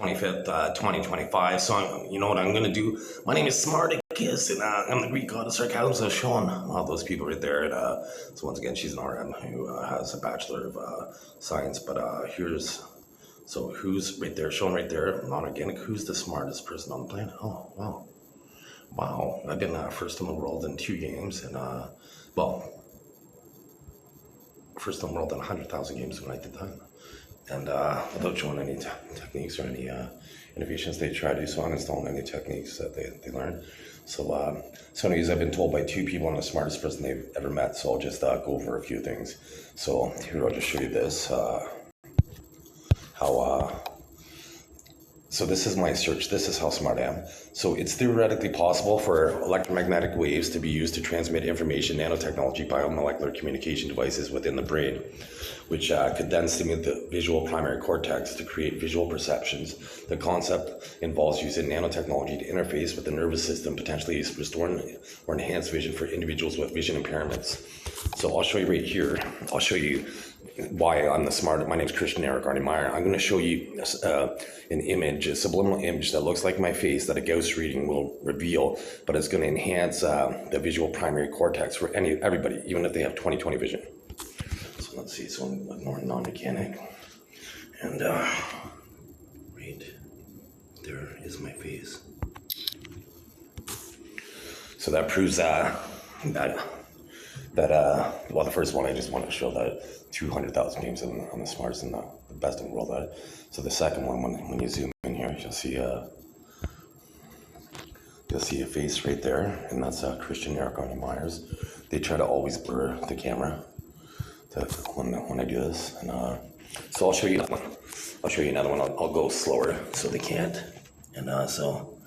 25th, 2025. So, you know what I'm going to do? My name is Smarticus, and I'm the Greek god of sarcasm. So, showing all those people right there. And, so, once again, she's an RM who has a Bachelor of Science. But who's right there? Showing right there, non-organic. Who's the smartest person on the planet? Oh, wow. Wow. I've been first in the world in 2 games. And, first in the world in 100,000 games when I did that. And without showing any techniques or any innovations they try to do, so I'm installing any techniques that they learn. So anyways, I've been told by 2 people I'm the smartest person they've ever met, so I'll just go over a few things. So here, I'll just show you this, so this is my search. This is how smart I am. So it's theoretically possible for electromagnetic waves to be used to transmit information, nanotechnology, biomolecular communication devices within the brain, which could then stimulate the visual primary cortex to create visual perceptions. The concept involves using nanotechnology to interface with the nervous system, potentially restoring or enhance vision for individuals with vision impairments. So I'll show you right here. I'll show you why I'm the smart. My name is Christian Eric Arnie Meyer. I'm going to show you an image, a subliminal image that looks like my face that a Gauss reading will reveal, but it's going to enhance the visual primary cortex for everybody, even if they have 20/20 vision. So let's see. So I'm more non-mechanic, and right there is my face. So that proves well, the first one I just want to show that 200,000 games I'm the smartest and the best in the world at it. So the second one, when you zoom in here, you'll see a face right there, and that's Christian Eric Arnie Myers. They try to always blur the camera when I do this, and so I'll show you another one. I'll show you another one. I'll go slower so they can't, and so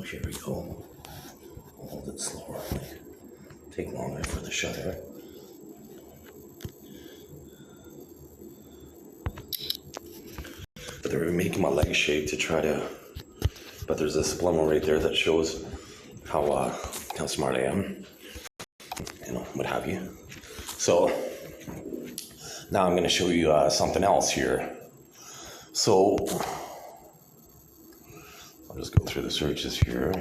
here we go. I'll hold it slower. Take longer for the shutter. But they're making my leg shake to try to. But there's a subliminal right there that shows how smart I am, what have you. So now I'm going to show you something else here. So I'll just go through the searches here.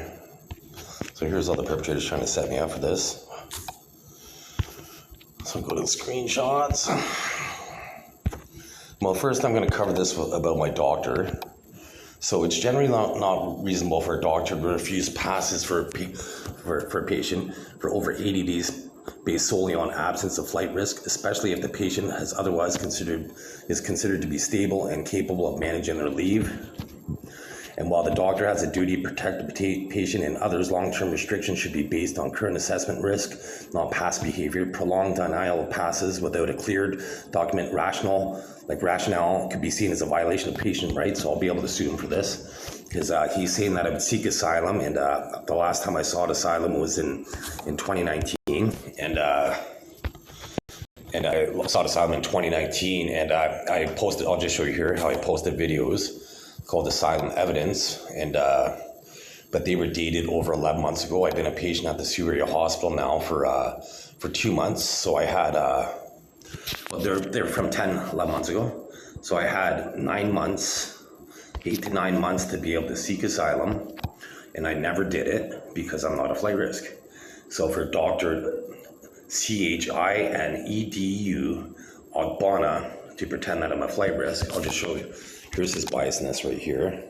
So here's all the perpetrators trying to set me up for this. So go to the screenshots. Well, first I'm going to cover this about my doctor. So it's generally not reasonable for a doctor to refuse passes for a patient for over 80 days based solely on absence of flight risk, especially if the patient is otherwise considered to be stable and capable of managing their leave. And while the doctor has a duty to protect the patient and others, long-term restrictions should be based on current assessment risk, not past behavior. Prolonged denial of passes without a cleared document rationale could be seen as a violation of patient rights. So I'll be able to sue him for this because he's saying that I would seek asylum, and the last time I sought asylum was in 2019, and I sought asylum in 2019, and I posted. I'll just show you here how I posted videos called Asylum Evidence, and but they were dated over 11 months ago. I've been a patient at the Sioux Area Hospital now for 2 months. So I had they're from 11 months ago. So I had 9 months, 8 to 9 months to be able to seek asylum, and I never did it because I'm not a flight risk. So for Dr. CHINEDU Ogbonna to pretend that I'm a flight risk, I'll just show you. Here's his biasness right here.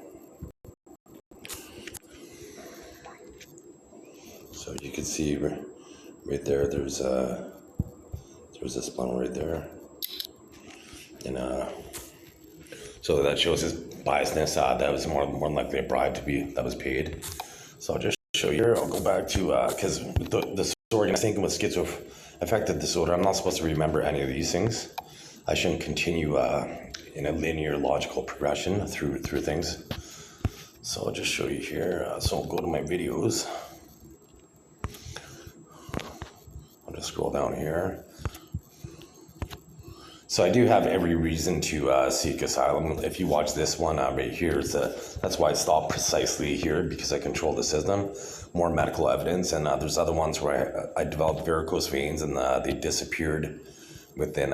So you can see right there, there's a splinter right there. And so that shows his biasness. That was more than likely a bribe that was paid. So I'll just show you here. I'll go back to, because the disorder, I think with schizoaffective disorder, I'm not supposed to remember any of these things. I shouldn't continue in a linear logical progression through things. So I'll just show you here. So I'll go to my videos. I'll just scroll down here. So I do have every reason to seek asylum. If you watch this one right here, that's why I stopped precisely here, because I control the system. More medical evidence, and there's other ones where I developed varicose veins, and they disappeared within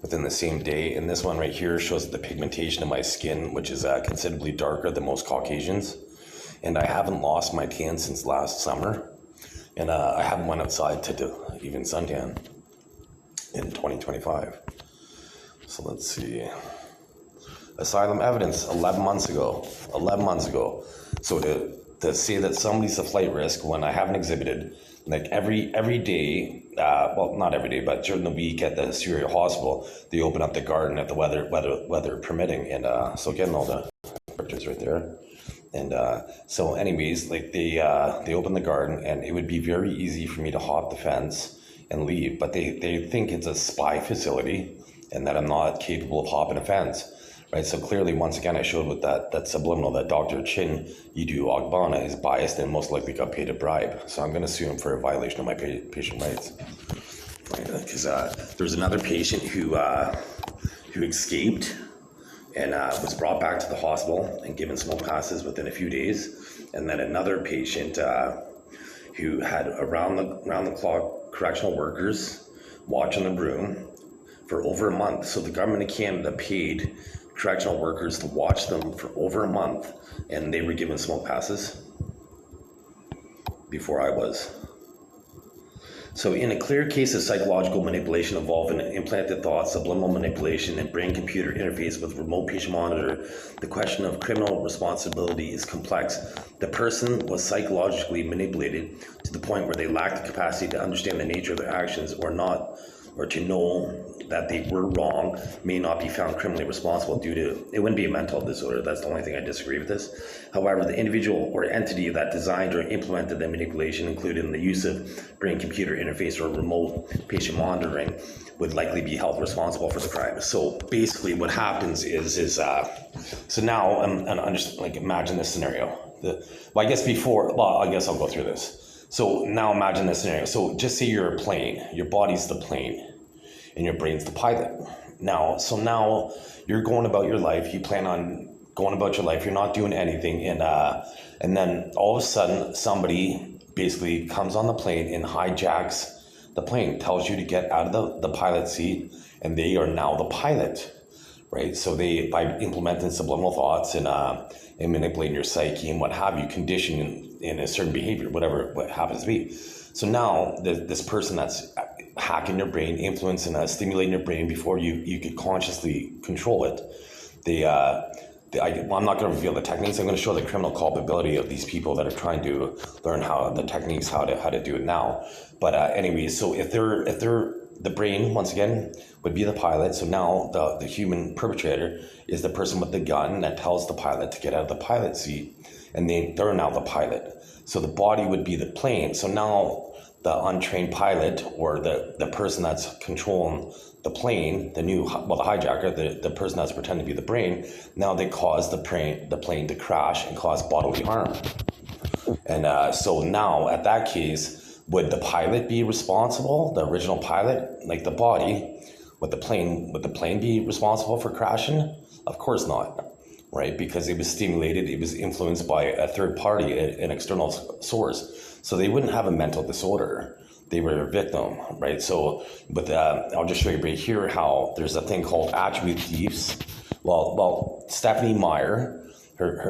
within the same day. And this one right here shows the pigmentation of my skin, which is considerably darker than most Caucasians. And I haven't lost my tan since last summer. And I haven't went outside to do even suntan in 2025. So let's see. Asylum evidence 11 months ago. 11 months ago. So to say that somebody's a flight risk when I haven't exhibited, like every day, well, not every day, but during the week at the Syria hospital, they open up the garden at the weather permitting, and so getting all the pictures right there. And so anyways, like they open the garden, and it would be very easy for me to hop the fence and leave, but they think it's a spy facility and that I'm not capable of hopping a fence. Right, so clearly, once again, I showed with that subliminal that Dr. Chin Yidu Ogbonna is biased and most likely got paid a bribe. So I'm going to sue him for a violation of my patient rights. Right, because there's another patient who escaped and was brought back to the hospital and given smoke passes within a few days, and then another patient who had around the clock correctional workers watching the room for over a month. So the government of Canada paid correctional workers to watch them for over a month, and they were given smoke passes before I was. So in a clear case of psychological manipulation involving implanted thoughts, subliminal manipulation, and brain-computer interface with remote patient monitor, the question of criminal responsibility is complex. The person was psychologically manipulated to the point where they lacked the capacity to understand the nature of their actions or to know that they were wrong, may not be found criminally responsible due to, it wouldn't be a mental disorder, that's the only thing I disagree with this. However, the individual or entity that designed or implemented the manipulation, including the use of brain-computer interface or remote patient monitoring, would likely be held responsible for the crime. So basically what happens is so now, I'm just like, imagine this scenario. I guess I'll go through this. So now imagine this scenario. So just say you're a plane, your body's the plane and your brain's the pilot. Now you're going about your life, you plan on going about your life, you're not doing anything, and then all of a sudden somebody basically comes on the plane and hijacks the plane, tells you to get out of the pilot seat, and they are now the pilot, right? So they, by implementing subliminal thoughts and manipulating your psyche and what have you, condition in a certain behavior, whatever what happens to be. So now this person that's hacking your brain, influencing, stimulating your brain before you could consciously control it. I'm not going to reveal the techniques. I'm going to show the criminal culpability of these people that are trying to learn how to do it now. But anyway, so if they're the brain, once again, would be the pilot. So now the human perpetrator is the person with the gun that tells the pilot to get out of the pilot seat, and they're now the pilot. So the body would be the plane. So now the untrained pilot, or the person that's controlling the plane, the hijacker, the person that's pretending to be the brain, now they cause the plane to crash and cause bodily harm. And so now at that case, would the pilot be responsible, the original pilot, like the body, would the plane be responsible for crashing? Of course not, right? Because it was stimulated, it was influenced by a third party, an external source. So they wouldn't have a mental disorder. They were a victim, right? So, but I'll just show you right here how there's a thing called attribute thieves. Well, Stephanie Meyer,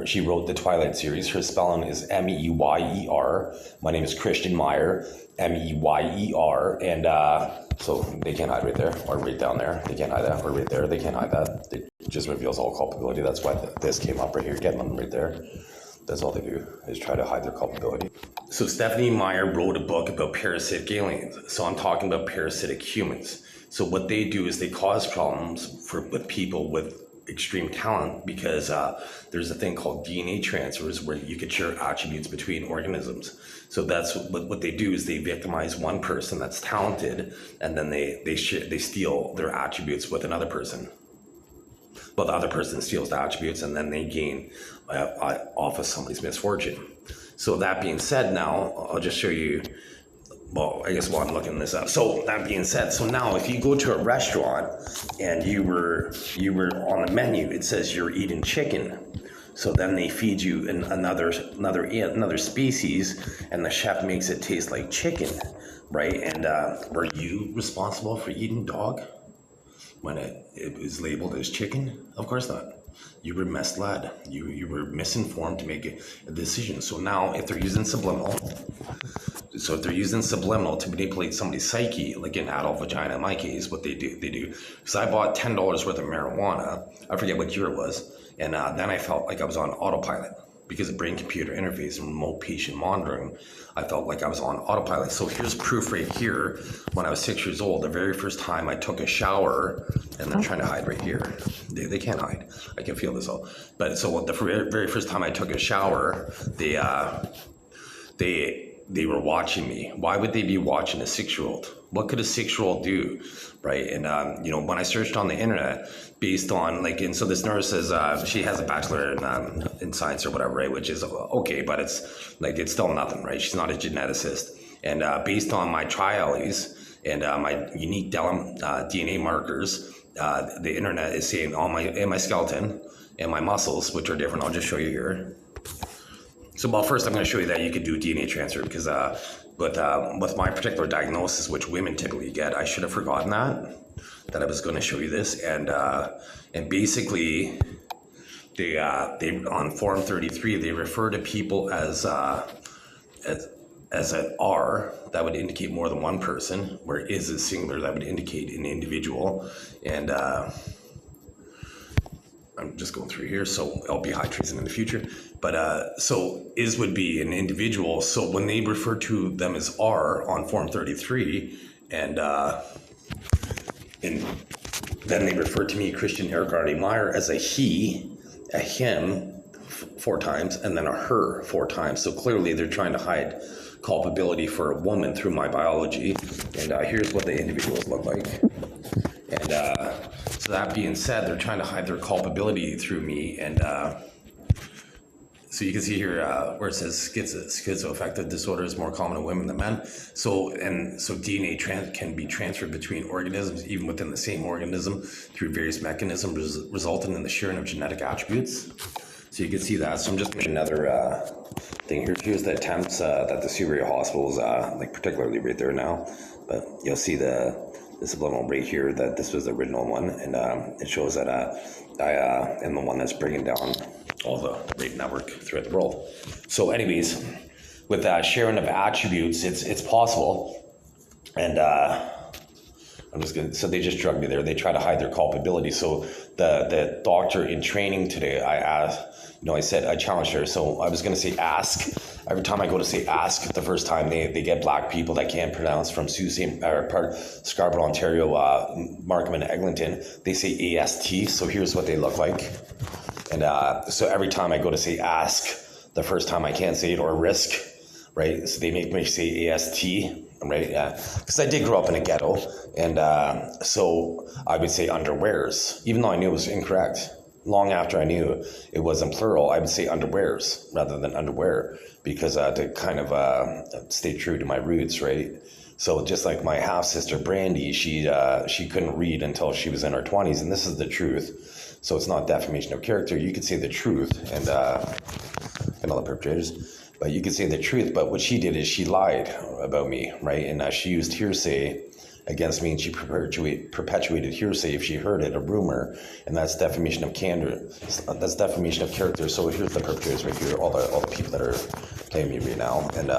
she wrote the Twilight series. Her spelling is Meiyer. My name is Christian Meyer, Meiyer, and so they can't hide right there or right down there. They can't hide that, or right there. They can't hide that. It just reveals all culpability. That's why this came up right here. Getting them right there. That's all they do, is try to hide their culpability. So Stephanie Meyer wrote a book about parasitic aliens. So I'm talking about parasitic humans. So what they do is they cause problems with people with extreme talent, because there's a thing called DNA transfers where you could share attributes between organisms. So that's what they do, is they victimize one person that's talented, and then they steal their attributes with another person. But the other person steals the attributes, and then they gain off of somebody's misfortune. So that being said, now I'll just show you. Well, I guess while I'm looking this up. So that being said, so now if you go to a restaurant and you were on the menu, it says you're eating chicken. So then they feed you another species, and the chef makes it taste like chicken, right? And were you responsible for eating dog? when it was labeled as chicken? Of course not. You were misled. You were misinformed to make a decision. So now, if they're using subliminal, to manipulate somebody's psyche, like an adult vagina in my case, what they do. Because I bought $10 worth of marijuana. I forget what year it was, and then I felt like I was on autopilot. Because of brain-computer interface and remote patient monitoring, I felt like I was on autopilot. So here's proof right here. When I was 6 years old, the very first time I took a shower, and they're trying to hide right here. They can't hide. I can feel this all. But so the very first time I took a shower, they were watching me. Why would they be watching a 6-year-old? What could a 6-year-old do, right? And when I searched on the internet, based on and so this nurse says she has a bachelor in science or whatever, right? Which is okay, but it's still nothing, right? She's not a geneticist. And based on my trials and my unique DNA markers, the internet is saying in my skeleton and my muscles, which are different. I'll just show you here. So, first I'm going to show you that you could do DNA transfer because with my particular diagnosis, which women typically get, I should have forgotten that I was going to show you this. And basically, they on Form 33, they refer to people as an R, that would indicate more than one person, where is is singular, that would indicate an individual. And I'm just going through here, so I'll be high treason in the future. But so is would be an individual. So when they refer to them as R on Form 33, and then they refer to me, Christian Eric R. Meyer, as a he, a him 4 times, and then a her 4 times. So clearly they're trying to hide culpability for a woman through my biology. And here's what the individuals look like. And so that being said, they're trying to hide their culpability through me. And so you can see here where it says schizoaffective disorder is more common in women than men. So DNA can be transferred between organisms, even within the same organism, through various mechanisms, resulting in the sharing of genetic attributes. So you can see that. So I'm just making another thing here. Here's the attempts that the Superior Hospitals, particularly right there now. But you'll see the subliminal right here that this was the original one, and it shows that I am the one that's bringing down all the rape network throughout the world. So anyways, with sharing of attributes, it's possible. And so they just drugged me there. They try to hide their culpability. So the doctor in training today, I challenged her. So I was going to say ask. Every time I go to say ask, the first time they get black people that can't pronounce from Scarborough, Ontario, Markham and Eglinton, they say AST. So here's what they look like. And so every time I go to say ask, the first time I can't say it, or risk, right? So they make me say AST, right? Because I did grow up in a ghetto. And so I would say underwears, even though I knew it was incorrect. Long after I knew it was in plural, I would say underwears rather than underwear, because to kind of stay true to my roots, right? So just like my half sister Brandy, she couldn't read until she was in her 20s, and this is the truth. So it's not defamation of character. You could say the truth, and all the perpetrators, but you could say the truth. But what she did is she lied about me, right? And she used hearsay against me, and she perpetuated hearsay if she heard it, a rumor, and that's defamation of candor. That's defamation of character. So here's the perpetrators right here, all the people that are playing me right now, and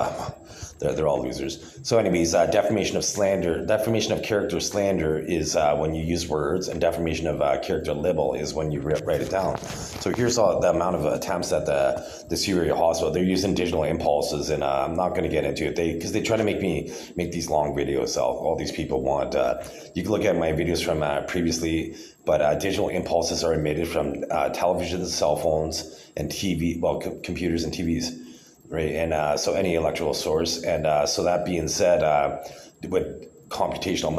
they're all losers. So anyways, defamation of character slander is when you use words, and defamation of character libel is when you write it down. So here's all the amount of attempts at the Superior Hospital. They're using digital impulses, and I'm not going to get into it because they try to make these long videos. All these people want. You can look at my videos from previously, but digital impulses are emitted from televisions, cell phones, and TV. Well, computers and TVs. Right, and so any electrical source, and so that being said, with computational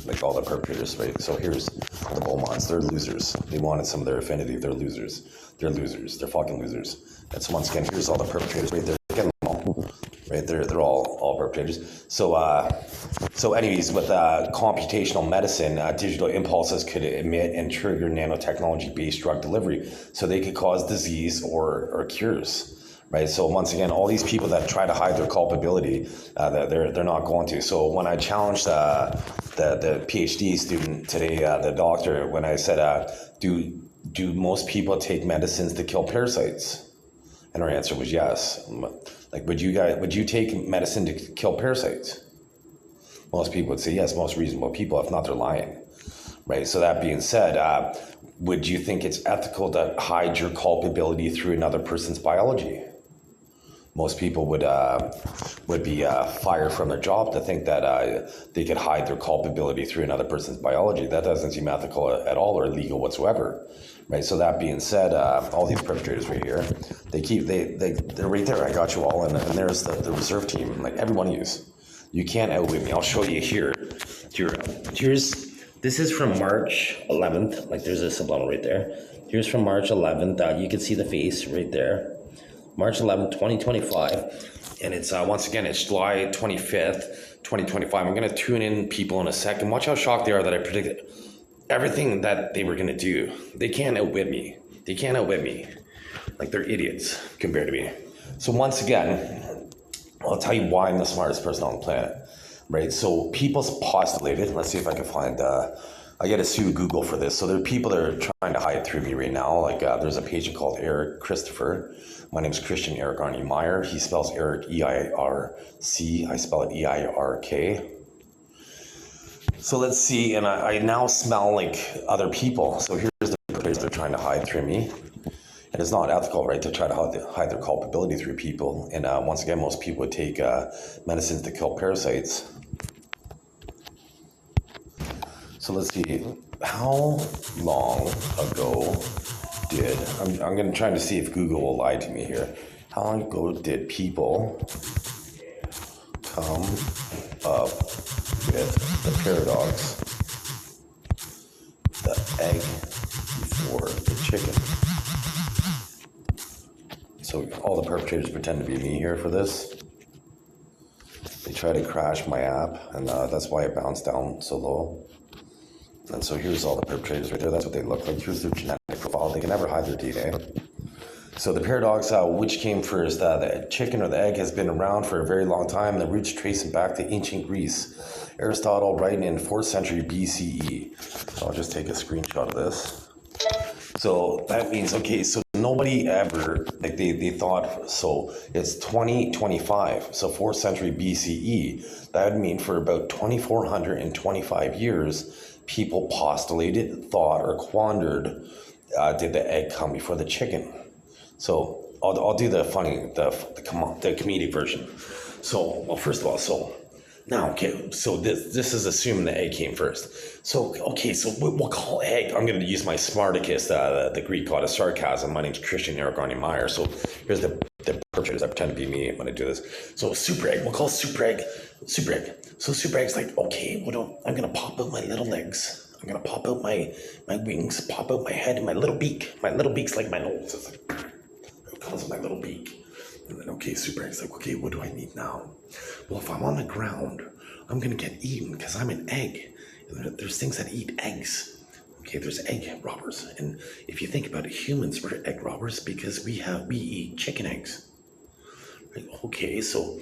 like all the perpetrators, right? So here's the Beaumonts. They're losers. They wanted some of their affinity. They're losers. They're losers. They're fucking losers. And so once again, here's all the perpetrators right there. Get them all. Right, they're all perpetrators. So anyways, with computational medicine, digital impulses could emit and trigger nanotechnology-based drug delivery, so they could cause disease or cures. right? So once again, all these people that try to hide their culpability, they're not going to. So when I challenged the PhD student today, the doctor, when I said, do most people take medicines to kill parasites? And her answer was yes. Like, would you take medicine to kill parasites? Most people would say yes, most reasonable people. If not, they're lying, right? So that being said, would you think it's ethical to hide your culpability through another person's biology? Most people would be fired from their job to think that they could hide their culpability through another person's biology. That doesn't seem ethical at all or legal whatsoever, right? So that being said, all these perpetrators right here, they're right there. I got you all, and there's the reserve team, like every one of you. You can't outwit me. I'll show you here. This is from March 11th. Like there's a subliminal right there. Here's from March 11th. You can see the face right there. March 11th, 2025. And it's, once again, it's July 25th, 2025. I'm going to tune in people in a second. Watch how shocked they are that I predicted everything that they were going to do. They can't outwit me. They can't outwit me. Like they're idiots compared to me. So once again, I'll tell you why I'm the smartest person on the planet, right? So people's postulated, let's see if I can find, I got to sue Google for this. So there are people that are trying to hide through me right now. Like there's a patient called Eric Christopher. My name is Christian Eric Arnie Meyer. He spells Eric E-I-R-C. I spell it E-I-R-K. So let's see, and I now smell like other people. So here's the perpetrators they're trying to hide through me. And it's not ethical, right, to try to hide their culpability through people. And once again, most people would take medicines to kill parasites. So let's see, how long ago did, I'm going to try to see if Google will lie to me here. How long ago did people come up with the paradox, the egg before the chicken? So all the perpetrators pretend to be me here for this. They try to crash my app, and that's why it bounced down so low. And so here's all the perpetrators right there. That's what they look like. Here's their genetic profile. They can never hide their DNA. So the paradox, which came first, the chicken or the egg, has been around for a very long time. The roots trace it back to ancient Greece. Aristotle writing in 4th century BCE. So I'll just take a screenshot of this. So that means, okay, so nobody ever, like they thought, so it's 2025, so 4th century BCE. That would mean for about 2,425 years, people postulated, thought, or quandered, did the egg come before the chicken? So I'll do the funny, the comedic version. So, well, first of all, so now, okay, so this is assuming the egg came first. So, okay, so we'll call egg. I'm going to use my Spartacus, the Greek god of sarcasm. My name's Christian Eric Arnie Meyer. So here's the perpetrators. I pretend to be me when I do this. So super egg, we'll call super egg. So super egg's like, okay, I'm going to pop out my little legs. I'm going to pop out my wings, pop out my head and my little beak. My little beak's like my nose. It's like, it comes with my little beak. And then, okay, super egg's like, okay, what do I need now? Well, if I'm on the ground, I'm going to get eaten because I'm an egg. And there's things that eat eggs. Okay, there's egg robbers. And if you think about it, humans were egg robbers because we eat chicken eggs. Right? Okay, so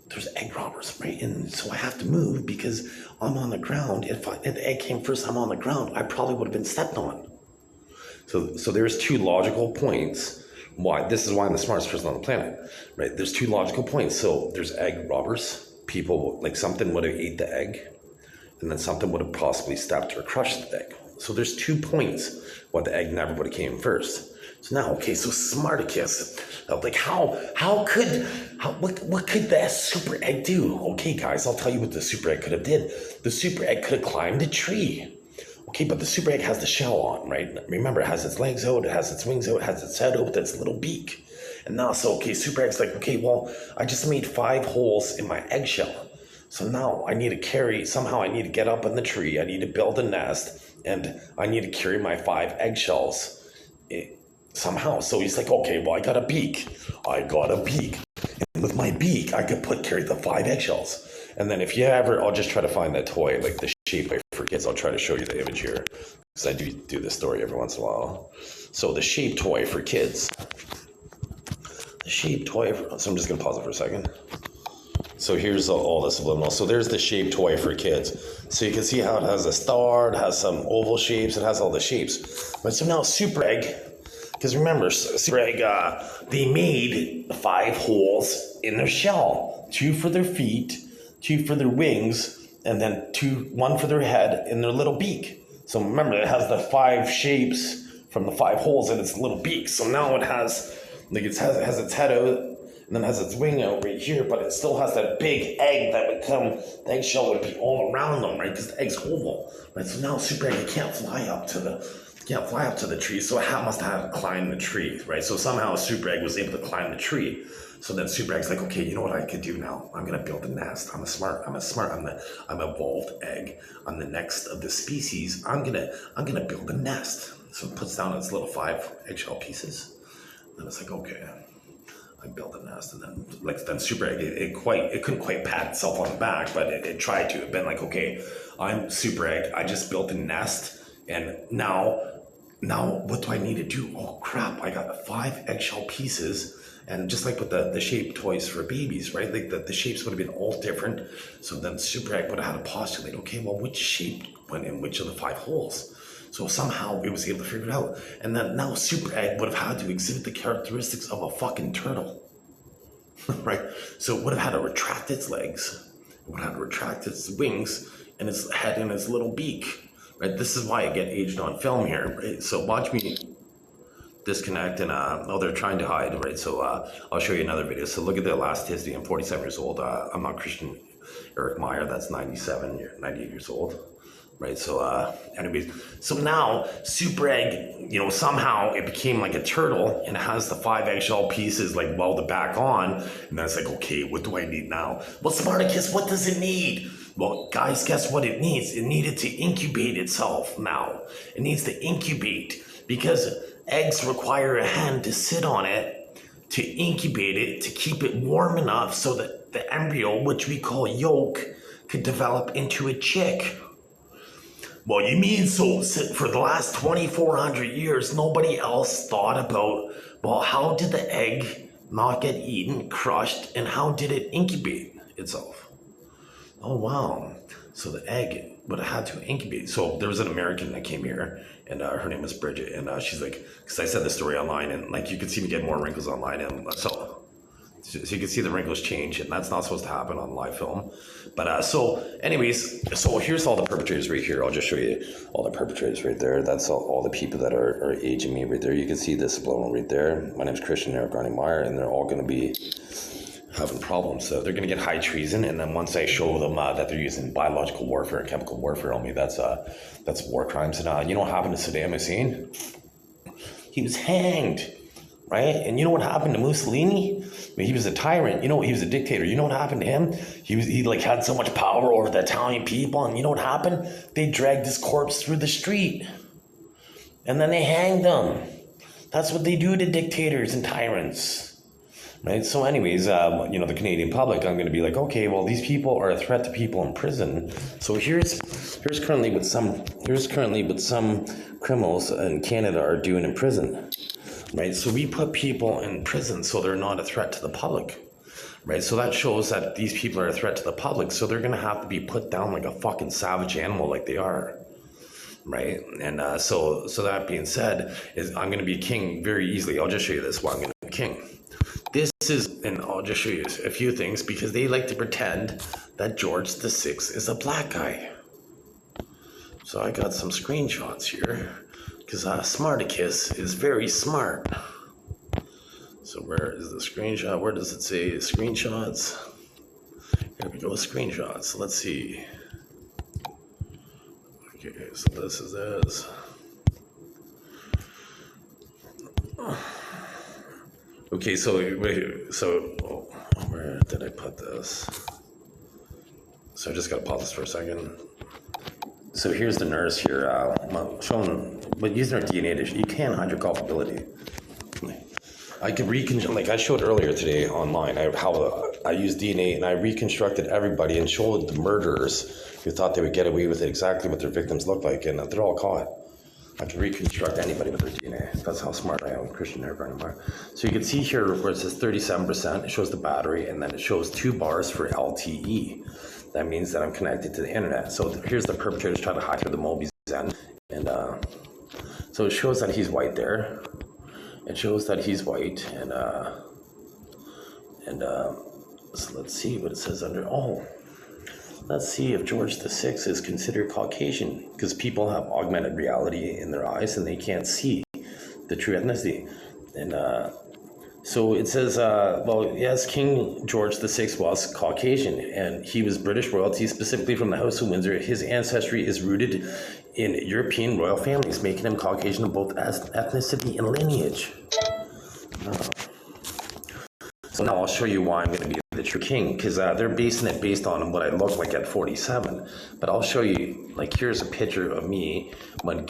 there's egg robbers, right? And so I have to move because I'm on the ground. If the egg came first, I'm on the ground, I probably would have been stepped on. So there's two logical points. This is why I'm the smartest person on the planet, right? There's two logical points. So there's egg robbers. People, like something would have ate the egg, and then something would have possibly stepped or crushed the egg. So there's 2 points why the egg never would have came first. So now, okay, so Smarticus, like what could that super egg do? Okay, guys, I'll tell you what the super egg could have did. The super egg could have climbed a tree. Okay, but the super egg has the shell on, right? Remember, it has its legs out, it has its wings out, it has its head out with its little beak. And now, so, okay, super egg's like, okay, well, I just made 5 holes in my eggshell. So now I need to get up in the tree, I need to build a nest, and I need to carry my 5 eggshells somehow. So he's like, okay, well, I got a beak. And with my beak, I could carry the 5 eggshells. And then I'll just try to find that toy, like the shape toy for kids. I'll try to show you the image here, because I do this story every once in a while. So the shape toy for kids. shape toy. So I'm just gonna pause it for a second. So here's all the subliminal. So there's the shape toy for kids. So you can see how it has a star, it has some oval shapes, it has all the shapes. But so now Super Egg, because remember, Super Egg, they made 5 holes in their shell. 2 for their feet, 2 for their wings, and then 1 for their head and their little beak. So remember, it has the 5 shapes from the 5 holes in its little beak. So now it has, like it has its head out, and then it has its wing out right here, but it still has that big egg that would come, the eggshell would be all around them, right? Because the egg's oval, right? So now Super Egg, it can't fly up to the tree, so it must have to climb the tree, right? So somehow Super Egg was able to climb the tree. So then Super Egg's like, okay, you know what I could do now? I'm gonna build a nest. I'm evolved egg. I'm the next of the species. I'm gonna build a nest. So it puts down its little 5 eggshell pieces. And it's like, okay, I built a nest, and then Super Egg, it couldn't quite pat itself on the back, but it tried to. It been like, okay, I'm Super Egg. I just built a nest, and now what do I need to do? Oh crap! I got 5 eggshell pieces, and just like with the shape toys for babies, right? Like the shapes would have been all different. So then Super Egg would have had to postulate, okay, well, which shape went in which of the 5 holes? So somehow it was able to figure it out. And then now Super Egg would have had to exhibit the characteristics of a fucking turtle, right? So it would have had to retract its legs. It would have had to retract its wings and its head and its little beak, right? This is why I get aged on film here, right? So watch me disconnect and, they're trying to hide, right? So I'll show you another video. So look at the elasticity. I'm 47 years old. I'm not Christian Eric Meyer. That's 98 years old. Right, so anyways, so now Super Egg, somehow it became like a turtle, and it has the 5 eggshell pieces like welded back on, and then it's like, okay, what do I need now? Well, Spartacus, what does it need? Well, guys, guess what it needs? It needed to incubate itself now. It needs to incubate, because eggs require a hen to sit on it, to incubate it, to keep it warm enough so that the embryo, which we call yolk, could develop into a chick. Well, you mean so for the last 2,400 years, nobody else thought about, well, how did the egg not get eaten, crushed, and how did it incubate itself? Oh, wow. So the egg would have had to incubate. So there was an American that came here, and her name was Bridget, and she's like, because I said the story online, and like you could see me get more wrinkles online, and so you can see the wrinkles change, and that's not supposed to happen on live film. But so anyways, so here's all the perpetrators right here. I'll just show you all the perpetrators right there. That's all the people that are aging me right there. You can see this blown right there. My name's Christian Eric Meyer, and they're all going to be having problems. So they're going to get high treason, and then once I show them that they're using biological warfare and chemical warfare on me, that's war crimes. And you know what happened to Saddam Hussein? He was hanged. Right? And you know what happened to Mussolini? I mean, he was a tyrant. He was a dictator. You know what happened to him? He had so much power over the Italian people, and you know what happened? They dragged his corpse through the street, and then they hanged him. That's what they do to dictators and tyrants, right? So anyways, the Canadian public, I'm going to be like, okay, well, these people are a threat to people in prison. So here's currently what some criminals in Canada are doing in prison. Right, so we put people in prison so they're not a threat to the public, right? So that shows that these people are a threat to the public, so they're gonna have to be put down like a fucking savage animal, like they are, right? And so that being said, I'm gonna be king very easily. I'll just show you this. Why I'm gonna be king. This is, and I'll just show you a few things because they like to pretend that George VI is a black guy. So I got some screenshots here. Because Smarticus is very smart. So where is the screenshot? Where does it say screenshots? Here we go, screenshots. Let's see. Okay, so this is this. Okay, so where did I put this? So I just gotta pause this for a second. So here's the nurse here showing, but using our DNA, you can hide your culpability. I could like I showed earlier today online, how I used DNA and I reconstructed everybody and showed the murderers who thought they would get away with it exactly what their victims look like, and they're all caught. I can reconstruct anybody with their DNA. That's how smart I am with Christian Eric Meyer. So you can see here where it says 37%, it shows the battery, and then it shows 2 bars for LTE. That means that I'm connected to the internet. So here's the perpetrators trying to hack through the Moby's end. And so it shows that he's white there. It shows that he's white. And so let's see what it says under. Oh, let's see if George VI is considered Caucasian, because people have augmented reality in their eyes and they can't see the true ethnicity. And so it says, well, yes, King George VI was Caucasian, and he was British royalty, specifically from the House of Windsor. His ancestry is rooted in European royal families, making him Caucasian of both ethnicity and lineage. So now I'll show you why I'm going to be the true king, because they're basing it based on what I look like at 47. But I'll show you, like, here's a picture of me when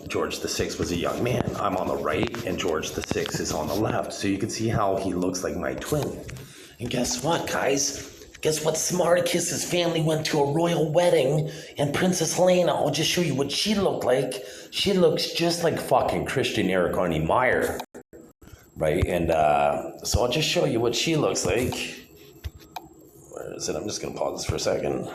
George VI was a young man. I'm on the right and George VI is on the left. So you can see how he looks like my twin. And guess what, guys? Guess what? Smarticus's family went to a royal wedding, and Princess Helena, I'll just show you what she looked like. She looks just like fucking Christian Eric Meyer. Right, and so I'll just show you what she looks like. Where is it? I'm just going to pause this for a second.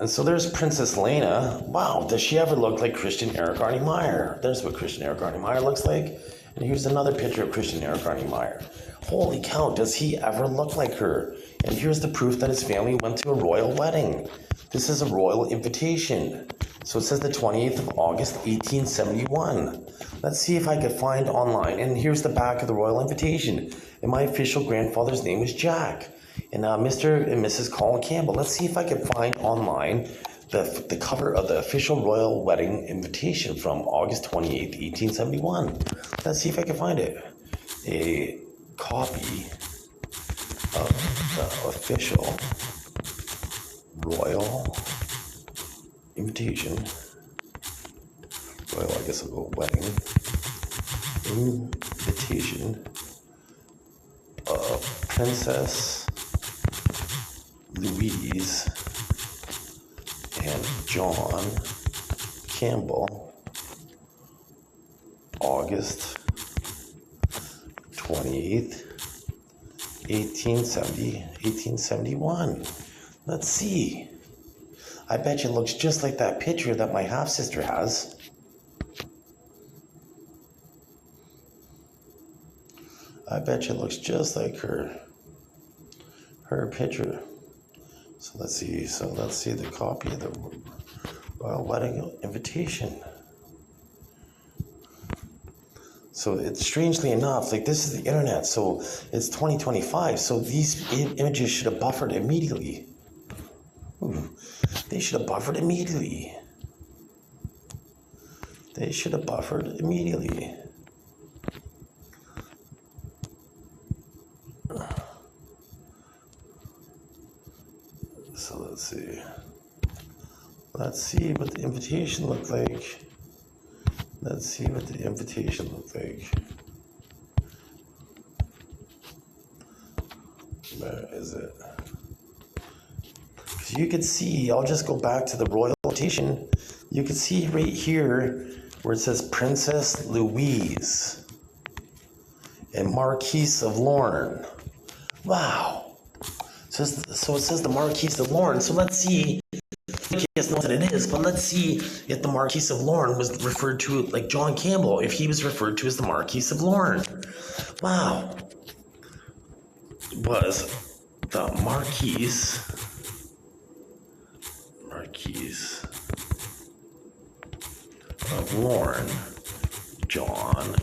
And so there's Princess Helena. Wow, does she ever look like Christian Eric Meyer? There's what Christian Eric Meyer looks like. And here's another picture of Christian Eric Meyer. Holy cow, does he ever look like her? And here's the proof that his family went to a royal wedding. This is a royal invitation. So it says the 28th of August, 1871. Let's see if I could find online. And here's the back of the royal invitation. And my official grandfather's name was Jack. And Mr. and Mrs. Colin Campbell. Let's see if I can find online the cover of the official royal wedding invitation from August 28th, 1871. Let's see if I can find it. A copy of the official royal invitation. Royal, I guess I'll go wedding invitation of Princess Louise and John Campbell, August 28th, 1871. Let's see. I bet you it looks just like that picture that my half-sister has. I bet you it looks just like her picture. So let's see. So let's see the copy of the royal wedding invitation. So it's strangely enough, like, this is the internet, so it's 2025, so these images should have buffered immediately. They should have buffered immediately. They should have buffered immediately. So let's see. Let's see what the invitation looked like. Let's see what the invitation looked like. Where is it? Because you can see, I'll just go back to the royal invitation. You can see right here where it says Princess Louise and Marquise of Lorne. Wow. So it says the Marquise of Lorne. So let's see. Yes, knows that it is, but let's see if the Marquise of Lorne was referred to like John Campbell, if he was referred to as the Marquise of Lorne. Wow. Was the Marquise of Lorne John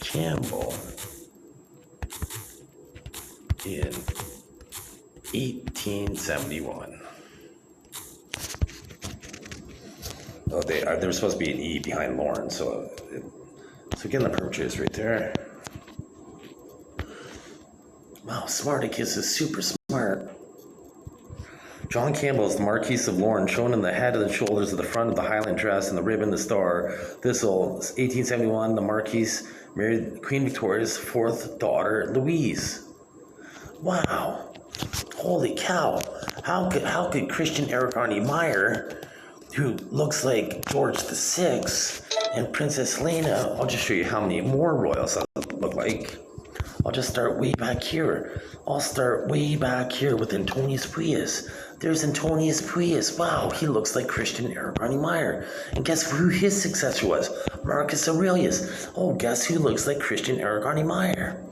Campbell in 1871. Oh, there was supposed to be an E behind Lauren, so again, the purchase right there. Wow, Smarticus is super smart. John Campbell is the Marquis of Lorne, shown in the head and the shoulders of the front of the Highland dress and the ribbon, the star. Thistle, 1871, the Marquis married Queen Victoria's fourth daughter, Louise. Wow, holy cow! How could Christian Eric Meyer who looks like George VI and Princess Helena. I'll just show you how many more royals that look like. I'll just start way back here. I'll start way back here with Antonius Pius. There's Antonius Pius. Wow, he looks like Christian Aragorn Meyer. And guess who his successor was? Marcus Aurelius. Oh, guess who looks like Christian Aragorn Meyer?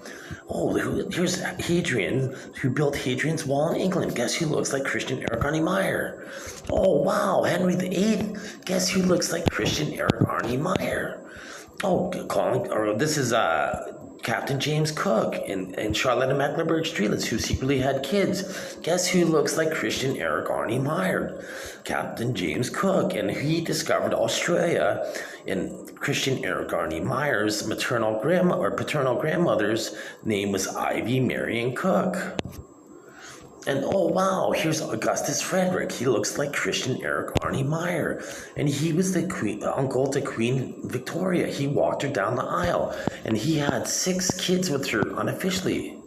Oh, here's Hadrian, who built Hadrian's Wall in England. Guess who looks like Christian Aragorn Meyer? Oh, wow, Henry VIII. Guess who looks like Christian Aragorn Meyer? Oh, this is Captain James Cook and Charlotte of Mecklenburg-Strelitz, who secretly had kids. Guess who looks like Christian Aragorn Meyer? Captain James Cook, and he discovered Australia. And Christian Aragorn Meyer's paternal grandmother's name was Ivy Marion Cook. And oh wow, here's Augustus Frederick. He looks like Christian Aragorn Meyer. And he was the uncle to Queen Victoria. He walked her down the aisle. And he had 6 kids with her unofficially.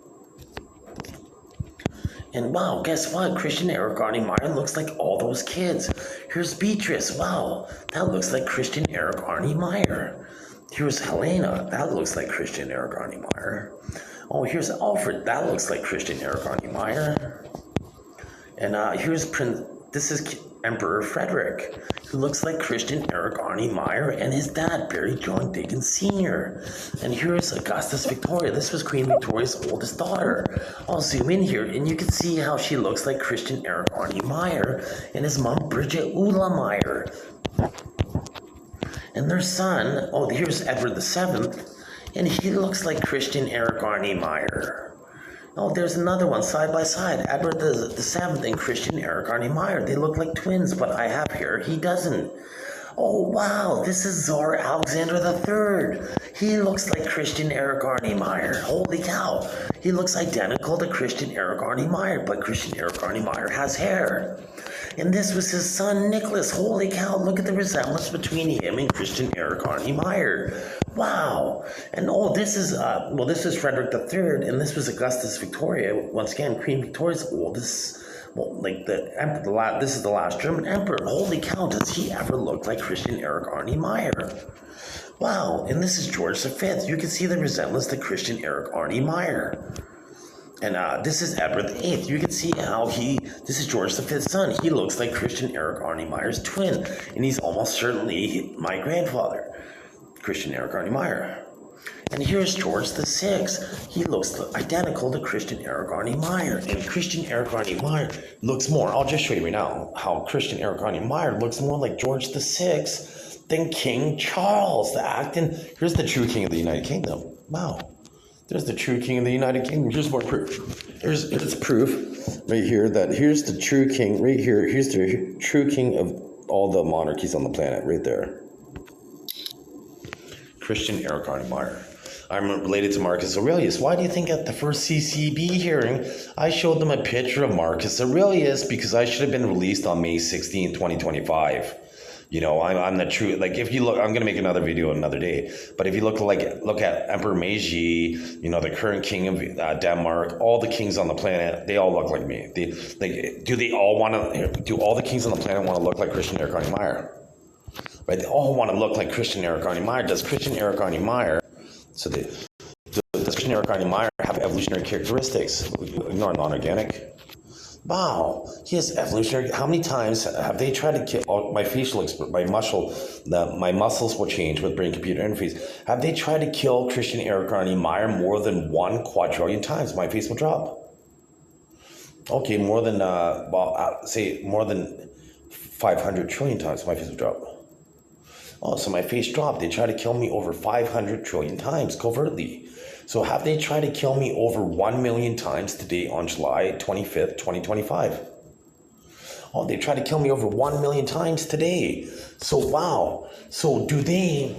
And wow, guess what? Christian Aragorn Meyer looks like all those kids. Here's Beatrice. Wow, that looks like Christian Aragorn Meyer. Here's Helena. That looks like Christian Aragorn Meyer. Oh, here's Alfred. That looks like Christian Aragorn Meyer. And this is Emperor Frederick, who looks like Christian Aragorn Meyer, and his dad, Barry John Dickens Sr. And here's Augustus Victoria. This was Queen Victoria's oldest daughter. I'll zoom in here, and you can see how she looks like Christian Aragorn Meyer, and his mom, Bridget Ula Meyer. And their son, oh, here's Edward VII, and he looks like Christian Aragorn Meyer. Oh, there's another one side by side. Edward the Seventh and Christian Aragorn Meyer. They look like twins, but I have here. He doesn't. Oh, wow. This is Tsar Alexander III. He looks like Christian Aragorn Meyer. Holy cow. He looks identical to Christian Aragorn Meyer, but Christian Aragorn Meyer has hair. And this was his son, Nicholas. Holy cow. Look at the resemblance between him and Christian Aragorn Meyer. Wow. And oh, this is Frederick III, and this was Augustus Victoria. Once again, Queen Victoria's oldest, this is the last German emperor. Holy cow, does he ever look like Christian Aragorn Meyer? Wow. And this is George V. You can see the resemblance to Christian Aragorn Meyer. And this is Edward VIII. You can see how this is George V's son. He looks like Christian Aragorn Meyer's twin, and he's almost certainly my grandfather, Christian Aragorn Meyer. And here's George VI. He looks identical to Christian Aragorn Meyer. And Christian Aragorn Meyer looks more, I'll just show you right now, how Christian Aragorn Meyer looks more like George VI than King Charles, here's the true king of the United Kingdom. Wow. There's the true king of the United Kingdom. Here's more proof. Here's proof right here that here's the true king right here. Here's the true king of all the monarchies on the planet right there. Christian Aragorn Meyer. I'm related to Marcus Aurelius. Why do you think at the first CCB hearing, I showed them a picture of Marcus Aurelius? Because I should have been released on May 16, 2025. You know, I'm the true, like if you look, I'm going to make another video another day, but if you look at Emperor Meiji, you know, the current king of Denmark, all the kings on the planet, they all look like me. Do all the kings on the planet want to look like Christian Aragorn Meyer? Right? They all want to look like Christian Aragorn Meyer. Does Christian Aragorn Meyer, does Christian Aragorn Meyer have evolutionary characteristics? Ignore non-organic. Wow, he has evolutionary. How many times have they tried to kill my facial expression, my muscles will change with brain-computer interface. Have they tried to kill Christian Aragorn Meyer more than 1 quadrillion times? My face will drop. Okay, more than say more than 500 trillion times. My face will drop. Oh, so my face dropped. They try to kill me over 500 trillion times covertly. So have they tried to kill me over 1 million times today on July 25th, 2025? Oh, they tried to kill me over 1 million times today. So wow. So do they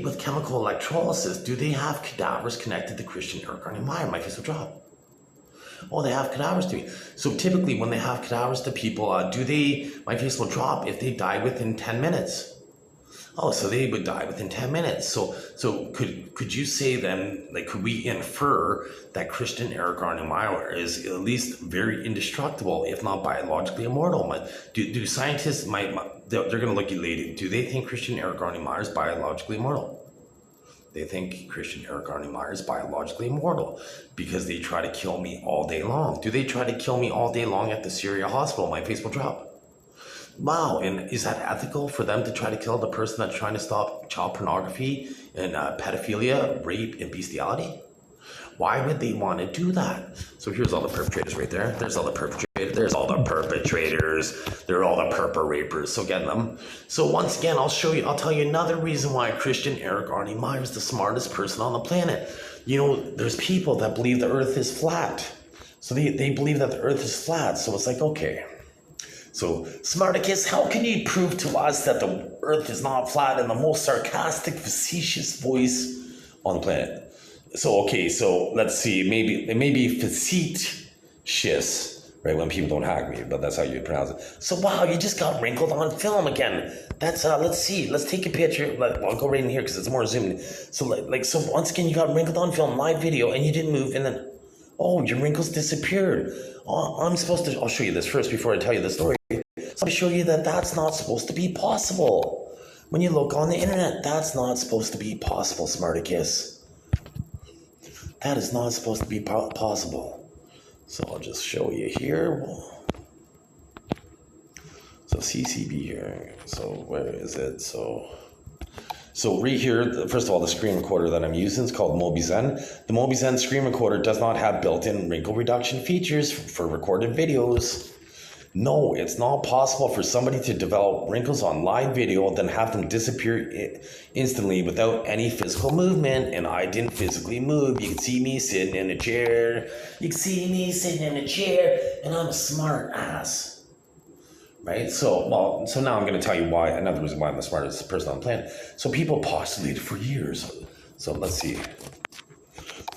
with chemical electrolysis, do they have cadavers connected to Christian Aragorn Meyer? My face will drop. Oh, they have cadavers to me. So typically when they have cadavers to people, my face will drop if they die within 10 minutes. Oh, so they would die within 10 minutes. So could you say then, like, could we infer that Christian Aragorn Meyer is at least very indestructible, if not biologically immortal? Do scientists, they're going to look at you, lady. Do they think Christian Eric Arnie Meyer is biologically immortal? They think Christian Eric Arnie Meyer is biologically immortal because they try to kill me all day long. Do they try to kill me all day long at the Syria hospital? My face will drop. Wow, and is that ethical for them to try to kill the person that's trying to stop child pornography and pedophilia, rape, and bestiality? Why would they want to do that? So here's all the perpetrators right there. There's all the perpetrators. There's all the perpetrators. They're all the rapers. So get them. So once again, I'll tell you another reason why Christian Eric Arnie Meyer is the smartest person on the planet. You know, there's people that believe the earth is flat. So they believe that the earth is flat. So it's like, okay. So, Smarticus, how can you prove to us that the earth is not flat in the most sarcastic, facetious voice on the planet? So, okay, so let's see, it may be facetious, right, when people don't hack me, but that's how you pronounce it. So, wow, you just got wrinkled on film again. That's, let's see, let's take a picture. I'll go right in here because it's more zoomed in. So, so once again, you got wrinkled on film, live video, and you didn't move, and then, oh, your wrinkles disappeared. I'll show you this first before I tell you the story. So I show you that that's not supposed to be possible. When you look on the internet, that's not supposed to be possible, Smarticus. That is not supposed to be possible. So I'll just show you here. So CCB here. So where is it? So right here, first of all, the screen recorder that I'm using is called MobiZen. The MobiZen screen recorder does not have built-in wrinkle reduction features for recorded videos. No, it's not possible for somebody to develop wrinkles on live video, then have them disappear instantly without any physical movement. And I didn't physically move. You can see me sitting in a chair. And I'm a smart ass. Right? So now I'm going to tell you why, another reason why I'm the smartest person on the planet. So people postulated for years. So let's see.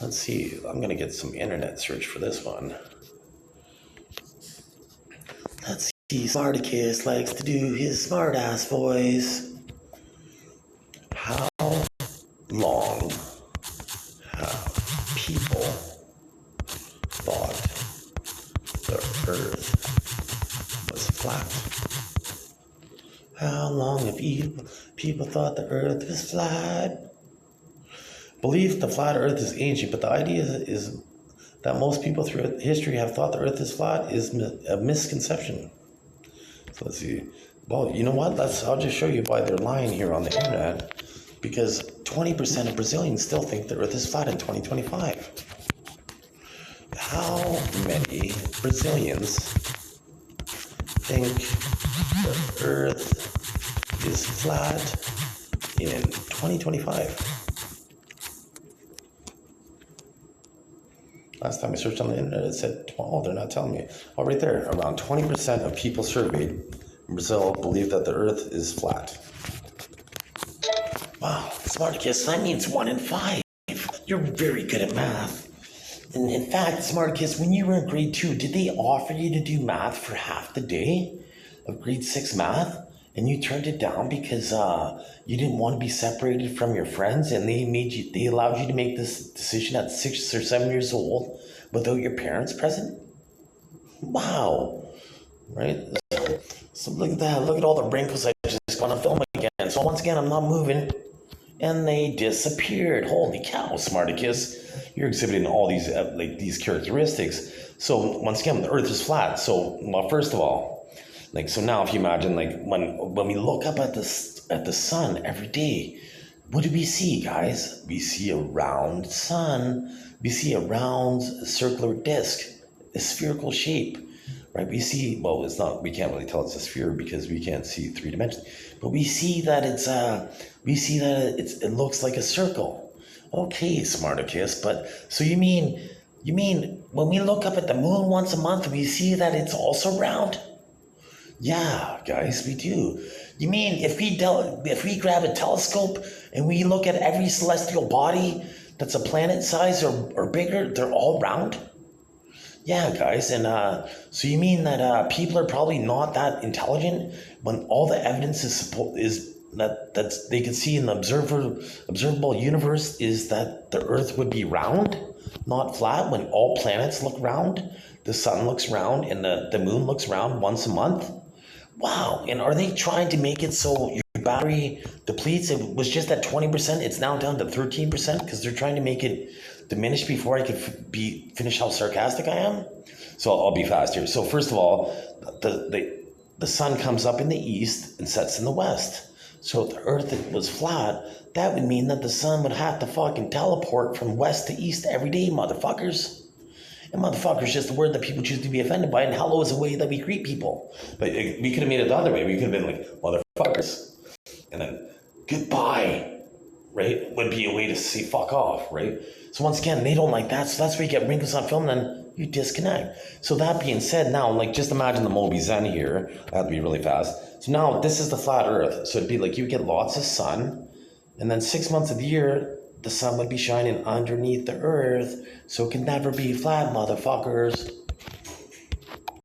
I'm going to get some internet search for this one. Let's see, Smarticus likes to do his smart-ass voice. How long have people thought the earth was flat? How long have people thought the earth was flat? Belief the flat earth is ancient, but the idea is that most people throughout history have thought the earth is flat is a misconception. So let's see. Well, you know what? I'll just show you why they're lying here on the internet. Because 20% of Brazilians still think the earth is flat in 2025. How many Brazilians think the earth is flat in 2025? Last time I searched on the internet, it said, oh, they're not telling me. Oh, right there, around 20% of people surveyed in Brazil believe that the earth is flat. Wow, Smarticus, that means 1 in 5. You're very good at math. And in fact, Smarticus, when you were in grade 2, did they offer you to do math for half the day of grade 6 math? And you turned it down because you didn't want to be separated from your friends, and they allowed you to make this decision at 6 or 7 years old without your parents present? Wow. Right? So look at that. Look at all the wrinkles I just got on film again. So once again, I'm not moving. And they disappeared. Holy cow, Smarticus. You're exhibiting all these characteristics. So once again, the earth is flat. So, well, first of all, so now if you imagine, when we look up at the sun every day, what do we see, guys? We see a round sun. We see a round circular disc, a spherical shape, right? We see, well, it's not, we can't really tell it's a sphere because we can't see 3 dimensions, but we see that it looks like a circle. Okay, Smarticus, but so you mean when we look up at the moon once a month, we see that it's also round? Yeah, guys, we do. You mean if we grab a telescope and we look at every celestial body that's a planet size or bigger, they're all round? Yeah, guys, and so you mean that people are probably not that intelligent when all the evidence is that they can see in the observable universe is that the Earth would be round, not flat, when all planets look round, the sun looks round, and the moon looks round once a month? Wow. And are they trying to make it so your battery depletes? It was just at 20%. It's now down to 13% because they're trying to make it diminish before I could finish how sarcastic I am. So I'll be fast here. So first of all, the sun comes up in the east and sets in the west. So if the earth was flat, that would mean that the sun would have to fucking teleport from west to east every day, motherfuckers. And motherfucker is just a word that people choose to be offended by, and hello is a way that we greet people. But we could have made it the other way. We could have been like, motherfuckers. And then, goodbye, right? Would be a way to say fuck off, right? So once again, they don't like that. So that's where you get wrinkles on film, and then you disconnect. So that being said, now, like, just imagine the Moby Zen here. I have to be really fast. So now, this is the flat earth. So it'd be like you get lots of sun, and then 6 months of the year, the sun would be shining underneath the earth, so it can never be flat, motherfuckers.